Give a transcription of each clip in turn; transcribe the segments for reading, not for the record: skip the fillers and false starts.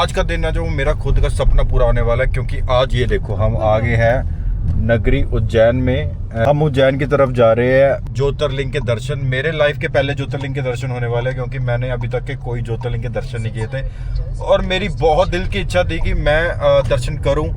आज का दिन है जो मेरा खुद का सपना पूरा होने वाला है, क्योंकि आज ये देखो हम आगे हैं नगरी उज्जैन में। हम उज्जैन की तरफ जा रहे हैं ज्योतिर्लिंग के दर्शन। मेरे लाइफ के पहले ज्योतिर्लिंग के दर्शन होने वाले हैं, क्योंकि मैंने अभी तक के कोई ज्योतिर्लिंग के दर्शन नहीं किए थे और मेरी बहुत दिल की इच्छा थी कि मैं दर्शन करूं।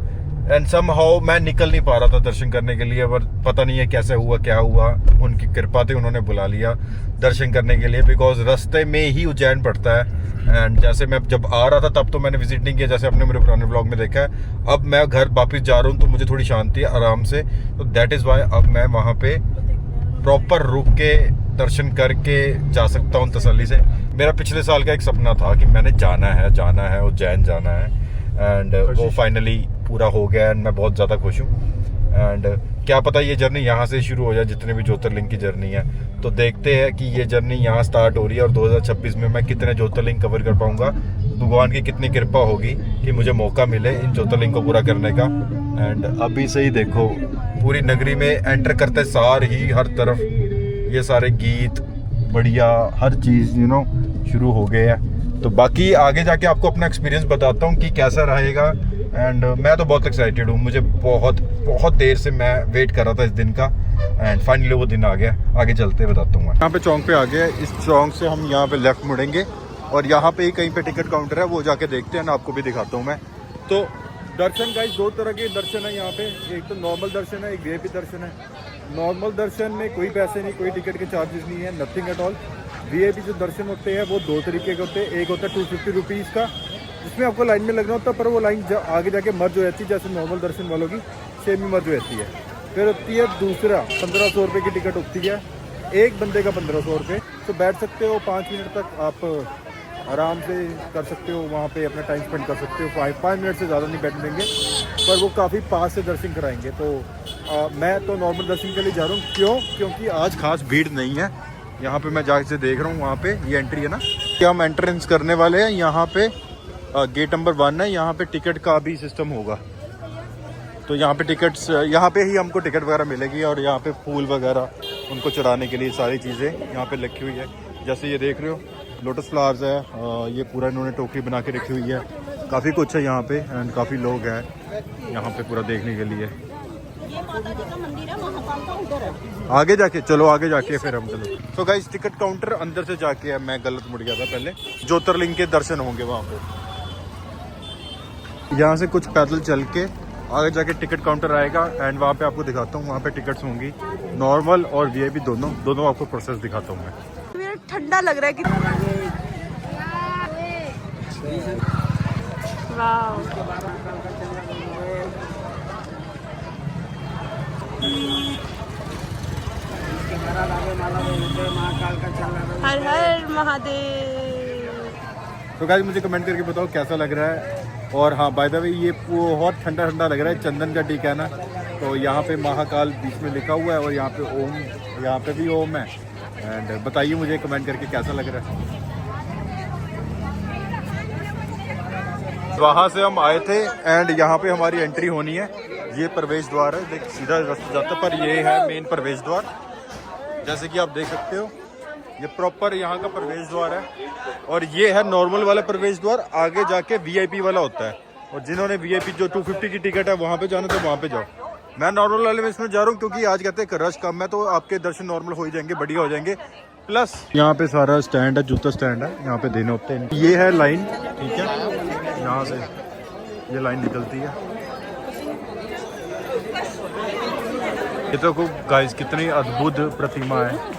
एंड समहाउ मैं निकल नहीं पा रहा था दर्शन करने के लिए, पर पता नहीं है कैसे हुआ क्या हुआ। उनकी कृपा थी, उन्होंने बुला लिया दर्शन करने के लिए, बिकॉज रास्ते में ही उज्जैन पड़ता है। एंड जैसे मैं जब आ रहा था तब तो मैंने विजिट नहीं किया, जैसे आपने मेरे पुराने ब्लॉग में देखा है। अब मैं घर वापस जा रहा हूँ तो मुझे थोड़ी शांति है आराम से, तो दैट इज़ वाई अब मैं वहाँ पे प्रॉपर रुक के दर्शन करके जा सकता हूँ तसल्ली से। मेरा पिछले साल का एक सपना था कि मैंने जाना है उज्जैन जाना है, एंड वो फाइनली पूरा हो गया एंड मैं बहुत ज़्यादा खुश हूँ। एंड क्या पता ये जर्नी यहाँ से शुरू हो जाए, जितने भी ज्योतिर्लिंग की जर्नी है। तो देखते हैं कि ये जर्नी यहाँ स्टार्ट हो रही है और 2026 में मैं कितने ज्योतिर्लिंग कवर कर पाऊँगा। भगवान की कितनी कृपा होगी कि मुझे मौका मिले इन ज्योतिर्लिंग को पूरा करने का। एंड अभी से ही देखो पूरी नगरी में एंटर करते सार ही हर तरफ ये सारे गीत बढ़िया हर चीज़ शुरू हो गए हैं। तो बाकी आगे जाके आपको अपना एक्सपीरियंस बताता हूँ कि कैसा रहेगा। एंड मैं तो बहुत एक्साइटेड हूँ, मुझे बहुत देर से मैं वेट कर रहा था इस दिन का, एंड फाइनली वो दिन आ गया। आगे चलते बताता हूँ। यहाँ पे चौक पे आ गया, इस चौक से हम यहाँ पे लेफ्ट मुड़ेंगे और यहाँ पे ही कहीं पे टिकट काउंटर है, वो जाके देखते हैं ना, आपको भी दिखाता हूँ मैं। तो दर्शन गाइस दो तरह के दर्शन है यहाँ पे, एक तो नॉर्मल दर्शन है, एक वीआईपी दर्शन है। नॉर्मल दर्शन में कोई पैसे नहीं, कोई टिकट के चार्जेस नहीं है, नथिंग एट ऑल। वीआईपी जो दर्शन होते हैं वो दो तरीके के होते हैं। एक होता है 250 रुपीज़ का, जिसमें आपको लाइन में लगना होता है, पर वो लाइन आगे जाके मर्ज हो जाती है, जैसे नॉर्मल दर्शन वालों की सेम ही मर्ज हो जाती है। फिर होती है दूसरा 1500 रुपये की टिकट होती है, एक बंदे का 1500 रुपये। तो बैठ सकते हो 5 मिनट तक आप आराम से कर सकते हो, वहाँ पे अपना टाइम स्पेंड कर सकते हो। 5 मिनट से ज़्यादा नहीं बैठ देंगे, पर वो काफ़ी पास से दर्शन कराएंगे। तो मैं तो नॉर्मल दर्शन के लिए जा रहा हूँ। क्योंकि आज खास भीड़ नहीं है। यहाँ पे मैं जाके देख रहा हूँ, वहाँ पे ये एंट्री है ना, कि हम एंट्रेंस करने वाले हैं। यहाँ पे गेट नंबर 1 है, यहाँ पे टिकट का भी सिस्टम होगा। तो यहाँ पे टिकट्स, यहाँ पे ही हमको टिकट वगैरह मिलेगी, और यहाँ पे फूल वगैरह उनको चढ़ाने के लिए सारी चीज़ें यहाँ पे रखी हुई है। जैसे ये देख रहे हो लोटस फ्लावर्स है, ये पूरा इन्होंने टोकरी बना के रखी हुई है। काफ़ी कुछ है यहाँ पे, एंड काफ़ी लोग हैं यहाँ पे पूरा देखने के लिए। ये माता जी का मंदिर है, महाकाल का उधर है। आगे जाके चलो, आगे जाके फिर हम चलो। तो गाइस टिकट काउंटर अंदर से जाके है, मैं गलत मुड़ गया था पहले। ज्योतिर्लिंग के दर्शन होंगे वहाँ पे। यहाँ से कुछ पैदल चल के आगे जाके टिकट काउंटर आएगा, एंड वहाँ पे आपको दिखाता हूँ। वहाँ पे टिकट्स होंगी नॉर्मल और वीआईपी दोनों आपको प्रोसेस दिखाता हूँ मैं। ठंडा लग रहा है कि वाव। हर हर महादेव। तो गाइस मुझे कमेंट करके बताओ कैसा लग रहा है। और हाँ बाय द वे ये बहुत ठंडा ठंडा लग रहा है, चंदन का टीका है ना, तो यहाँ पे महाकाल बीच में लिखा हुआ है और यहाँ पे ओम, यहाँ पे भी ओम है। एंड बताइए मुझे कमेंट करके कैसा लग रहा है। वहाँ से हम आए थे एंड यहाँ पे हमारी एंट्री होनी है। ये प्रवेश द्वार है, देख सीधा रास्ता जाता, पर ये है मेन प्रवेश द्वार। जैसे कि आप देख सकते हो ये प्रॉपर यहाँ का प्रवेश द्वार है, और ये है नॉर्मल वाला प्रवेश द्वार। आगे जाके वीआईपी वाला होता है, और जिन्होंने वीआईपी जो 250 की टिकट है वहाँ पे जाना तो वहाँ पे जाओ। मैं नॉर्मल वाले में इसमें जा रहा हूँ, क्योंकि आज कहते हैं रश कम है, तो आपके दर्शन नॉर्मल हो ही जाएंगे, बढ़िया हो जाएंगे। प्लस यहाँ पे सारा स्टैंड है, जूता स्टैंड है, यहाँ पे देने होते हैं। ये है लाइन, ठीक है, यहाँ से ये लाइन निकलती है। ये तो गाइस कितनी अद्भुत प्रतिमा है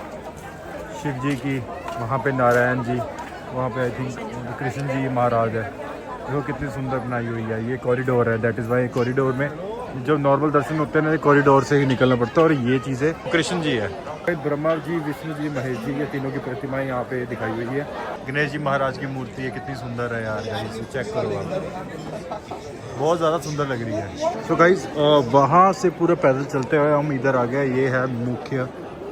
शिव जी की। वहाँ पे नारायण जी, वहाँ पे आई थिंक कृष्ण जी महाराज है। देखो कितनी सुंदर बनाई हुई है। ये कॉरिडोर है, दैट इज़ वाई कॉरिडोर में जो नॉर्मल दर्शन होते हैं ना, कॉरिडोर से ही निकलना पड़ता है। और ये चीज़ें कृष्ण जी है, ब्रह्मा जी, विष्णु जी, महेश जी, ये तीनों की प्रतिमाएं यहाँ पे दिखाई हुई है। गणेश जी महाराज की मूर्ति है, कितनी सुंदर है यार गाइस, चेक करो आप, बहुत ज़्यादा सुंदर लग रही है। तो गाइस वहाँ से पूरा पैदल चलते हुए हम इधर आ गए। ये है मुख्य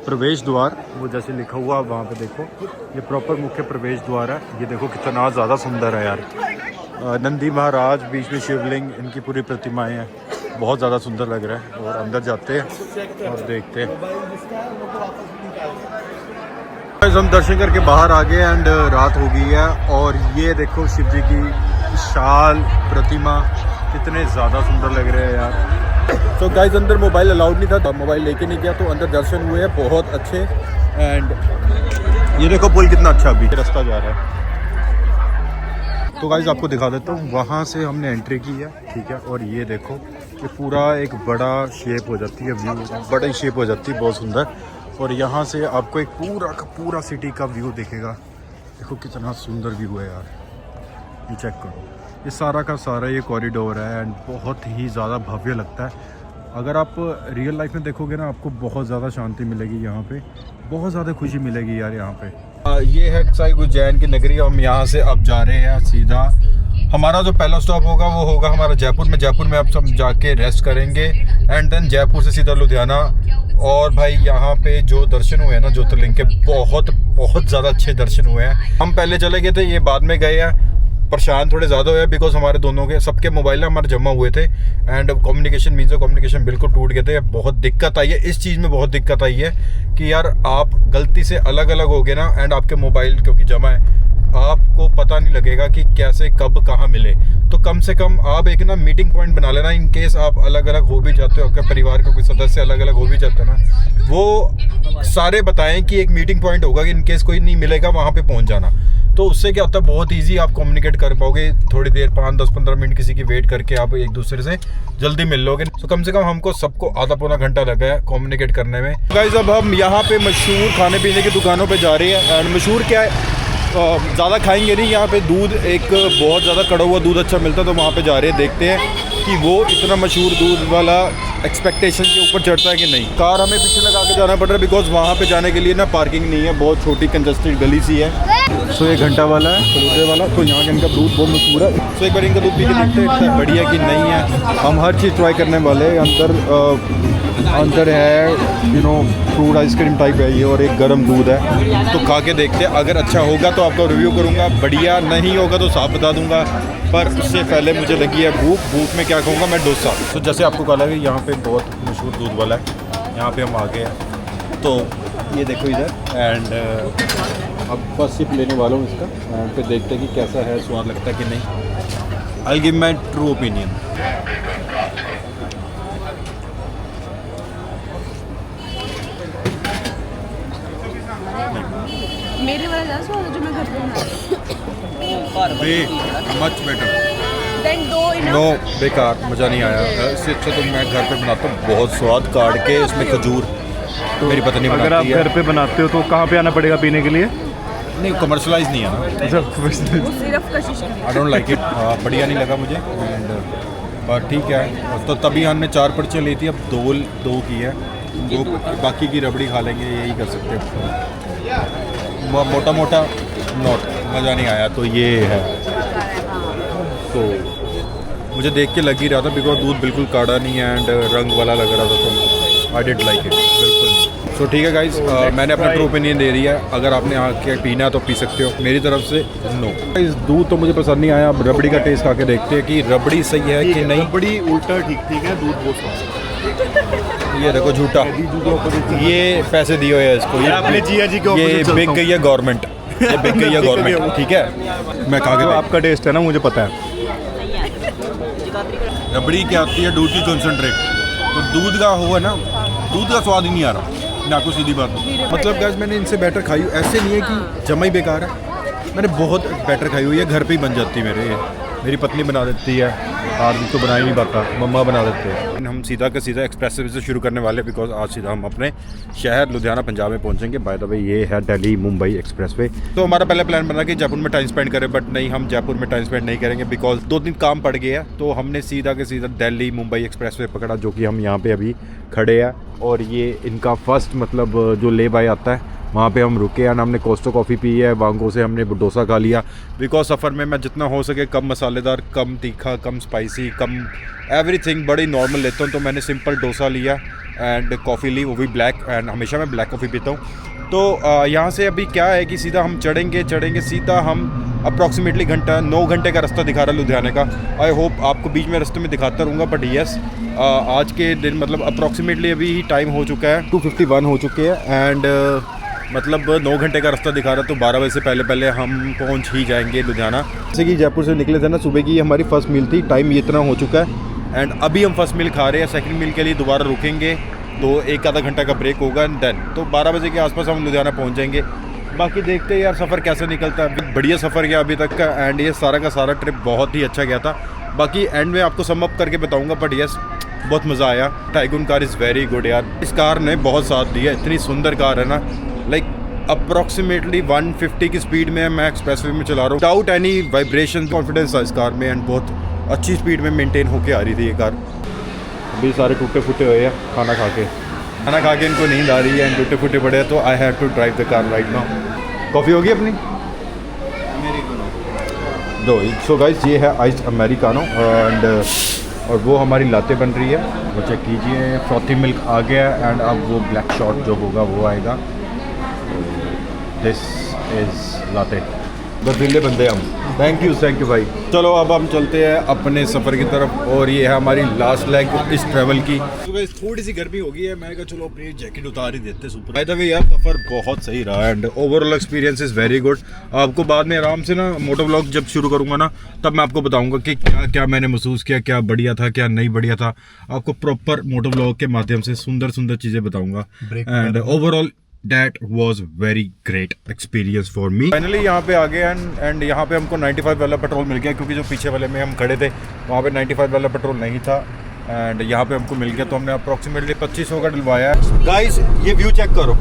प्रवेश द्वार, वो जैसे लिखा हुआ वहाँ पे देखो, ये प्रॉपर मुख्य प्रवेश द्वार है। ये देखो कितना ज़्यादा सुंदर है यार। नंदी महाराज, बीच में शिवलिंग, इनकी पूरी प्रतिमाएं हैं, बहुत ज़्यादा सुंदर लग रहा है। और अंदर जाते हैं और देखते हैं। हम दर्शन करके बाहर आ गए एंड रात हो गई है। और ये देखो शिव जी की विशाल प्रतिमा कितने ज़्यादा सुंदर लग रहे हैं यार। तो गाइस अंदर मोबाइल अलाउड नहीं था, मोबाइल लेके नहीं गया, तो अंदर दर्शन हुए हैं बहुत अच्छे। एंड ये देखो पुल कितना अच्छा अभी रास्ता जा रहा है। तो गाइस आपको दिखा देता हूँ, वहाँ से हमने एंट्री की है, ठीक है। और ये देखो ये पूरा एक बड़ा शेप हो जाती है, व्यू बड़ी शेप हो जाती है, बहुत सुंदर। और यहाँ से आपको एक पूरा का पूरा सिटी का व्यू दिखेगा। देखो कितना सुंदर व्यू है यार, ये चेक करो। ये सारा का सारा ये कॉरिडोर है एंड बहुत ही ज़्यादा भव्य लगता है। अगर आप रियल लाइफ में देखोगे ना, आपको बहुत ज़्यादा शांति मिलेगी यहाँ पे, बहुत ज़्यादा खुशी मिलेगी यार यहाँ पे। ये है साई उज्जैन की नगरी। हम यहाँ से अब जा रहे हैं सीधा, हमारा जो पहला स्टॉप होगा वो होगा हमारा जयपुर में। जयपुर में अब सब जाके रेस्ट करेंगे एंड देन जयपुर से सीधा लुधियाना। और भाई यहाँ पे जो दर्शन हुए हैं ना ज्योतिर्लिंग के, बहुत बहुत ज़्यादा अच्छे दर्शन हुए हैं। हम पहले चले गए थे, ये बाद में गए हैं। परेशान थोड़े ज़्यादा हुए बिकॉज हमारे दोनों के सबके मोबाइल हमारे जमा हुए थे एंड कम्युनिकेशन मीन्स कम्युनिकेशन बिल्कुल टूट गए थे। बहुत दिक्कत आई है इस चीज़ में, बहुत दिक्कत आई है कि यार आप गलती से अलग अलग हो गए ना एंड आपके मोबाइल क्योंकि जमा है, आपको पता नहीं लगेगा कि कैसे कब कहाँ मिले। तो कम से कम आप एक ना मीटिंग पॉइंट बना लेना, इन केस आप अलग अलग हो भी जाते हो, आपके परिवार के कोई सदस्य अलग अलग हो भी जाते हैं ना, वो सारे बताएं कि एक मीटिंग पॉइंट होगा कि इन केस कोई नहीं मिलेगा वहाँ पे पहुँच जाना। तो उससे क्या होता है, बहुत इजी आप कम्युनिकेट कर पाओगे। थोड़ी देर 5-10-15 मिनट किसी की वेट करके आप एक दूसरे से जल्दी मिल लोगे। तो कम से कम हमको सबको आधा पौना घंटा लगा है कम्युनिकेट करने में। गाइस अब हम यहाँ पे मशहूर खाने पीने की दुकानों पे जा रहे हैं एंड मशहूर क्या है, ज़्यादा खाएंगे नहीं। यहाँ पे दूध एक बहुत ज़्यादा कड़ा हुआ दूध अच्छा मिलता है, तो वहाँ पे जा रहे हैं, देखते हैं कि वो इतना मशहूर दूध वाला एक्सपेक्टेशन के ऊपर चढ़ता है कि नहीं। कार हमें पीछे लगा के जाना पड़ रहा है बिकॉज वहाँ पे जाने के लिए ना पार्किंग नहीं है, बहुत छोटी कंजस्टेड गली सी है। सो ये घंटा वाला है फलूदे वाला, तो यहाँ का इनका दूध बहुत मशहूर है। सो एक बार इनका दूध पी के देखते हैं इतना बढ़िया कि नहीं है। हम हर चीज़ ट्राई करने वाले हैं। अंदर है you know fruit ice cream type है ये, और एक गर्म दूध है, तो खा के देखते हैं। अगर अच्छा होगा तो आपका रिव्यू करूँगा, बढ़िया नहीं होगा तो साफ बता दूंगा। पर उससे पहले मुझे लगी है भूख। भूख में क्या खाऊंगा मैं, डोसा। तो जैसे आपको कहा कि यहाँ पे बहुत मशहूर दूध वाला है, यहाँ पे हम आ गए हैं। तो ये देखो इधर एंड अब फर्स्ट सिप लेने वाला हूँ इसका एंड फिर देखते हैं कि कैसा है, स्वाद लगता है कि नहीं। I give my true opinion. मेरे वाला ज़्यादा स्वाद है जो मैं घर पे बनाती वे मच बेटर। देन दो नो बेकार, मज़ा नहीं आया। इससे अच्छा तो मैं घर पे बनाता हूँ, बहुत स्वाद काट के उसमें खजूर। तो मेरी पत्नी बनाती है। अगर आप घर पे बनाते हो तो कहाँ पे आना पड़ेगा पीने के लिए? नहीं कमर्शलाइज नहीं है ना, सिर्फ कशिश आई डोंट लाइक इट। बढ़िया नहीं लगा मुझे एंड पर ठीक है। तो तभी हमने 4 पर्चियाँ ली थी, अब दो की है, दो बाकी की रबड़ी खा लेंगे, यही कर सकते हैं। मोटा मोटा नोट मज़ा नहीं आया। तो ये है, तो मुझे देख के लग ही रहा था बिकॉज दूध बिल्कुल काढ़ा नहीं है एंड रंग वाला लग रहा था, तो आई डिड लाइक इट बिल्कुल। सो ठीक है गाइस, मैंने अपना ट्रू ओपिनियन दे दिया। अगर आपने आके पीना तो पी सकते हो, मेरी तरफ से नो। इस दूध तो मुझे पसंद नहीं आया। अब रबड़ी का टेस्ट खा के देखते हैं कि रबड़ी सही है कि नहीं। रबड़ी उल्टा ठीक है, दूध बहुत स्वाद। ये देखो झूठा, ये पैसे दिए हुए हैं इसको, ये अपने जिया जी के ये बिक गई है गवर्नमेंट, ये बिक गई है गवर्नमेंट, ठीक है। मैं खा के आपका टेस्ट है ना, मुझे पता है। रबड़ी क्या आती है, दूध की कंसंट्रेट, तो दूध का हुआ ना, दूध का स्वाद ही नहीं आ रहा ना, आपको सीधी बात। मतलब गाइस मैंने इनसे बेटर खाई, ऐसे नहीं है कि जमा ही बेकार है, मैंने बहुत बेटर खाई हुई है। घर पे ही बन जाती है मेरी पत्नी बना देती है, आदमी तो बना ही नहीं पाता, मम्मा बना देते हैं। हम सीधा का सीधा एक्सप्रेस वे से शुरू करने वाले बिकॉज आज सीधा हम अपने शहर लुधियाना पंजाब में पहुंचेंगे। बाय द वे ये है दिल्ली मुंबई एक्सप्रेस वे। तो हमारा पहले प्लान बना कि जयपुर में टाइम स्पेंड करें, बट नहीं, हम जयपुर में टाइम स्पेंड नहीं करेंगे बिकॉज 2 दिन काम पड़ गया। तो हमने सीधा के सीधा दिल्ली मुंबई एक्सप्रेस वे पकड़ा, जो कि हम यहाँ पे अभी खड़े हैं। और ये इनका फर्स्ट मतलब जो ले बाय आता है, वहाँ पे हम रुके हैं। हमने कोस्टो कॉफ़ी पी है, वांगो से हमने डोसा खा लिया बिकॉज सफ़र में मैं जितना हो सके कम मसालेदार, कम तीखा, कम स्पाइसी, कम एवरीथिंग बड़ी नॉर्मल लेता हूँ। तो मैंने सिंपल डोसा लिया एंड कॉफ़ी ली, वो भी ब्लैक, एंड हमेशा मैं ब्लैक कॉफ़ी पीता हूँ। तो यहाँ से अभी क्या है कि सीधा हम चढ़ेंगे सीधा हम अप्रॉक्सीमेटली 9 घंटे का रास्ता दिखा रहा है लुधियाने का। आई होप आपको बीच में रास्ते में दिखाता रहूँगा, बट येस आज के दिन मतलब अप्रॉक्सीमेटली अभी टाइम हो चुका है 2:51 हो चुके हैं एंड मतलब 9 घंटे का रास्ता दिखा रहा, तो 12 बजे से पहले पहले हम पहुंच ही जाएंगे लुधियाना। जैसे कि जयपुर से निकले थे ना, सुबह की हमारी फर्स्ट मील थी, टाइम इतना हो चुका है एंड अभी हम फर्स्ट मील खा रहे हैं। सेकंड मील के लिए दोबारा रुकेंगे, तो 1 आधा घंटा का ब्रेक होगा एंड देन तो 12 बजे के आसपास हम लुधियाना पहुँच जाएंगे। बाकी देखते हैं यार सफ़र कैसे निकलता है। बढ़िया सफ़र गया अभी तक का एंड ये सारा का सारा ट्रिप बहुत ही अच्छा गया था। बाकी एंड में आपको सम अप करके बताऊँगा, बट यस बहुत मज़ा आया। Tycoon car is very good यार, इस कार ने बहुत साथ दिया। इतनी सुंदर कार है ना, लाइक अप्रॉक्सीमेटली 150 की स्पीड में मैं एक्सप्रेसवे में चला रहा हूँ, विदाउट एनी वाइब्रेशन। कॉन्फिडेंस था इस कार में एंड बहुत अच्छी स्पीड में मेंटेन होके आ रही थी ये कार। अभी सारे टूटे फूटे हुए हैं खाना खा के इनको नींद आ रही है एंड टूटे फूटे पड़े हैं, तो I have to drive the car right now. Coffee होगी अपनी दो। सो गाइस ये है आइस अमेरिकानो एंड और वो हमारी लाते बन रही है, वो चेक कीजिए। फ्रॉथी मिल्क आ गया एंड अब वो ब्लैक शॉट जो होगा वो आएगा। दिस इज़ लाते। बर्फीले बंदे हम। थैंक यू भाई। चलो अब हम चलते हैं अपने सफ़र की तरफ और ये है हमारी लास्ट लेग इस ट्रैवल की। तो गाइस थोड़ी सी गर्मी हो गई है, मैंने कहा चलो अपनी जैकेट उतार ही देते सुपर। बाय द वे यार सफ़र बहुत सही रहा and overall experience is very good. आपको बाद में आराम से ना मोटो व्लॉग जब शुरू करूँगा ना, तब मैं आपको बताऊँगा कि क्या क्या मैंने महसूस किया, क्या बढ़िया था क्या नहीं बढ़िया था। आपको प्रॉपर मोटो व्लॉग के माध्यम से सुंदर सुंदर चीज़ें बताऊँगा and overall That was very great experience for me. Finally यहाँ पे आ गए एंड यहाँ पे हमको 95 वाला पेट्रोल मिल गया, क्योंकि जो पीछे वाले में हम खड़े थे वहाँ पे 95 वाला पेट्रोल नहीं था एंड यहाँ पे हमको मिल गया, तो हमने अप्रॉक्सीमेटली 2500 का डलवाया। गाइस ये व्यू चेक करो।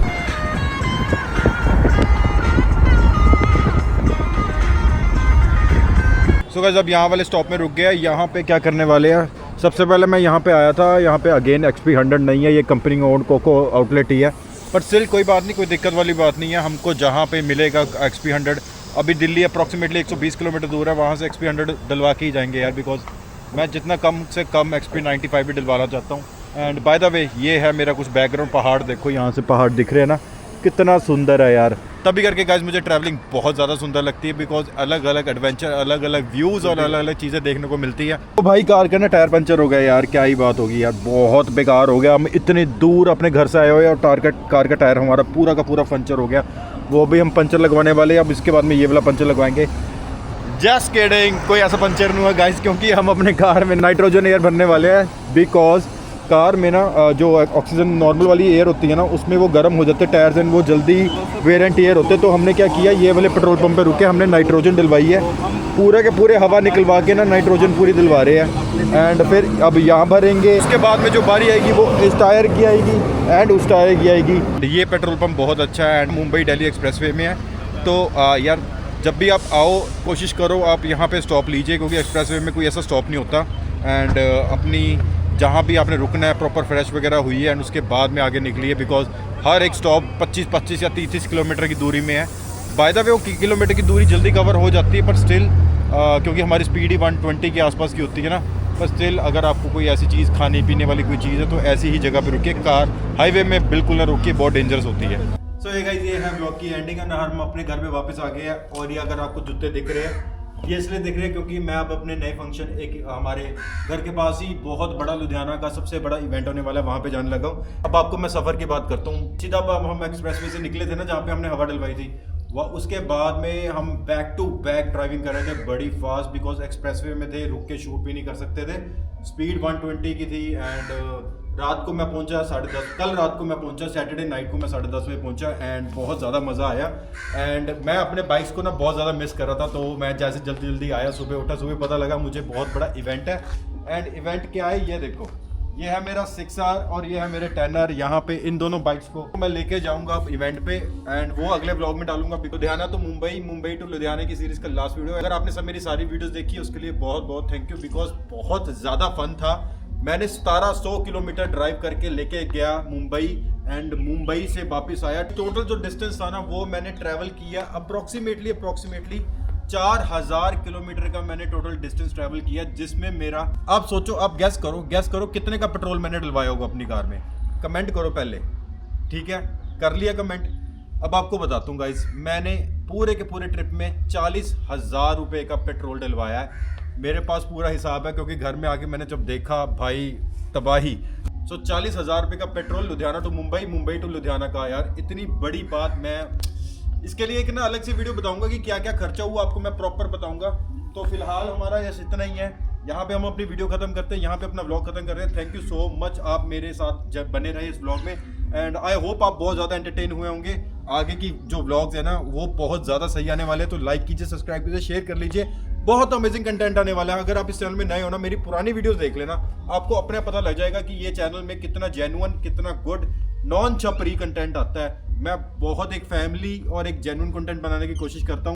सो गाइस अब यहाँ वाले स्टॉप में रुक गया। यहाँ पे क्या करने वाले हैं, सबसे पहले मैं यहाँ पे आया था, यहाँ पे अगेन XP 100 नहीं है, ये कंपनी ओन कोको आउटलेट ही है, पर स्टिल कोई बात नहीं, कोई दिक्कत वाली बात नहीं है। हमको जहाँ पे मिलेगा XP 100, अभी दिल्ली अप्रॉक्सीमेटली 120 किलोमीटर दूर है, वहाँ से XP 100 डलवा के ही जाएंगे यार, बिकॉज मैं जितना कम से कम XP 95 भी डलवाना चाहता हूँ। एंड बाय द वे ये है मेरा कुछ बैकग्राउंड, पहाड़ देखो, यहाँ से पहाड़ दिख रहे हैं ना, कितना सुंदर है यार। तभी करके गाइस मुझे ट्रैवलिंग बहुत ज़्यादा सुंदर लगती है, बिकॉज अलग अलग एडवेंचर, अलग अलग व्यूज़ और अलग अलग चीज़ें देखने को मिलती है। तो भाई कार का ना टायर पंचर हो गया यार, क्या ही बात होगी यार, बहुत बेकार हो गया। हम इतने दूर अपने घर से आए हुए और कार का टायर हमारा पूरा का पूरा पंचर हो गया। वो भी हम पंचर लगवाने वाले हैं, अब इसके बाद में ये वाला पंचर लगवाएंगे। जस्ट किडिंग, कोई ऐसा पंचर नहीं हुआ गाइस, क्योंकि हम अपने कार में नाइट्रोजन एयर भरने वाले हैं, बिकॉज कार में ना जो ऑक्सीजन नॉर्मल वाली एयर होती है ना, उसमें वो गर्म हो जाते हैं टायर्स एंड वो जल्दी वेरिएंट एयर होते हैं। तो हमने क्या किया, ये वाले पेट्रोल पंप पे रुके, हमने नाइट्रोजन डलवाई है, पूरे के पूरे हवा निकलवा के ना नाइट्रोजन पूरी दिलवा रहे हैं एंड फिर अब यहाँ भरेंगे। उसके बाद में जो बारी आएगी वो इस टायर की आएगी एंड उस टायर की आएगी। ये पेट्रोल पंप बहुत अच्छा है एंड मुंबई दिल्ली एक्सप्रेसवे में है। तो यार जब भी आप आओ कोशिश करो आप यहाँ पे स्टॉप लीजिए, क्योंकि एक्सप्रेसवे में कोई ऐसा स्टॉप नहीं होता एंड अपनी जहाँ भी आपने रुकना है प्रॉपर फ्रेश वगैरह हुई है एंड उसके बाद में आगे निकलिए, बिकॉज हर एक स्टॉप 25 या 30 किलोमीटर की दूरी में है। बाय द वे वो किलोमीटर की दूरी जल्दी कवर हो जाती है, पर स्टिल क्योंकि हमारी स्पीड ही 120 के आसपास की होती है ना, पर स्टिल अगर आपको कोई ऐसी चीज़ खाने पीने वाली कोई चीज़ है तो ऐसी ही जगह पे रुकिए, कार हाईवे में बिल्कुल ना रुकिए, बहुत डेंजरस होती है। सो ये गाइस ये है ब्लॉग की एंडिंग है ना, हम अपने घर में वापस आ गए हैं। और ये अगर आपको जूते दिख रहे हैं, ये इसलिए दिख रहे हैं क्योंकि मैं अब अपने नए फंक्शन, एक हमारे घर के पास ही बहुत बड़ा लुधियाना का सबसे बड़ा इवेंट होने वाला है, वहाँ पे जाने लगा हूँ। अब आपको मैं सफ़र की बात करता हूँ। सीधा अब हम एक्सप्रेसवे से निकले थे ना, जहाँ पे हमने हवा डलवाई थी, वह उसके बाद में हम बैक टू बैक ड्राइविंग कर रहे थे बड़ी फास्ट, बिकॉज एक्सप्रेसवे में थे, रुक के शूट भी नहीं कर सकते थे। स्पीड 120 की थी एंड रात को मैं पहुंचा 10:30, कल रात को मैं पहुंचा, सैटरडे नाइट को मैं 10:30 बजे पहुंचा एंड बहुत ज़्यादा मज़ा आया। एंड मैं अपने बाइक्स को ना बहुत ज़्यादा मिस कर रहा था, तो मैं जैसे जल्दी जल्दी आया, सुबह उठा, सुबह पता लगा मुझे बहुत बड़ा इवेंट है। एंड इवेंट क्या है ये देखो, ये है मेरा 6R और ये है मेरे 10R। यहाँ पे इन दोनों बाइक्स को मैं लेके जाऊंगा अब इवेंट पे एंड वो अगले ब्लॉग में डालूंगा। लुधियाना तो मुंबई टू लुधियाना की सीरीज का लास्ट वीडियो। अगर आपने सब मेरी सारी वीडियोस देखी उसके लिए बहुत बहुत थैंक यू, बिकॉज बहुत ज़्यादा फन था। मैंने 1700 किलोमीटर ड्राइव करके लेके गया मुंबई एंड मुंबई से वापस आया। टोटल जो डिस्टेंस था ना वो मैंने ट्रैवल किया अप्रॉक्सीमेटली 4000 किलोमीटर का मैंने टोटल डिस्टेंस ट्रैवल किया, जिसमें मेरा, आप सोचो, आप गैस करो कितने का पेट्रोल मैंने डलवाया होगा अपनी कार में। कमेंट करो पहले, ठीक है, कर लिया कमेंट। अब आपको बताता हूँ गाइस, मैंने पूरे के पूरे ट्रिप में 40,000 रुपये का पेट्रोल डलवाया है। मेरे पास पूरा हिसाब है, क्योंकि घर में आके मैंने जब देखा भाई तबाही। सो 40,000 रुपये का petrol Ludhiana to Mumbai, Mumbai to Ludhiana का। यार इतनी बड़ी बात, मैं इसके लिए एक ना अलग से वीडियो बताऊंगा कि क्या क्या खर्चा हुआ, आपको मैं प्रॉपर बताऊंगा। तो फिलहाल हमारा यस इतना ही है, यहाँ पे हम अपनी वीडियो खत्म करते हैं, यहाँ पे अपना व्लॉग खत्म कर रहे हैं। थैंक यू सो मच, आप मेरे साथ जब बने रहे इस व्लॉग में, एंड आई होप आप बहुत ज़्यादा एंटरटेन हुए होंगे। आगे की जो व्लॉग्स है ना वो बहुत ज़्यादा सही आने वाले हैं, तो लाइक कीजिए, सब्सक्राइब कीजिए, शेयर कर लीजिए। बहुत अमेजिंग कंटेंट आने वाला है। अगर आप इस चैनल में नए हो ना, मेरी पुरानी वीडियोस देख लेना, आपको अपने पता लग जाएगा कि ये चैनल में कितना जेन्युइन, कितना गुड, नॉन छपरी कंटेंट आता है। मैं बहुत एक फैमिली और एक जेन्युइन कंटेंट बनाने की कोशिश करता हूँ।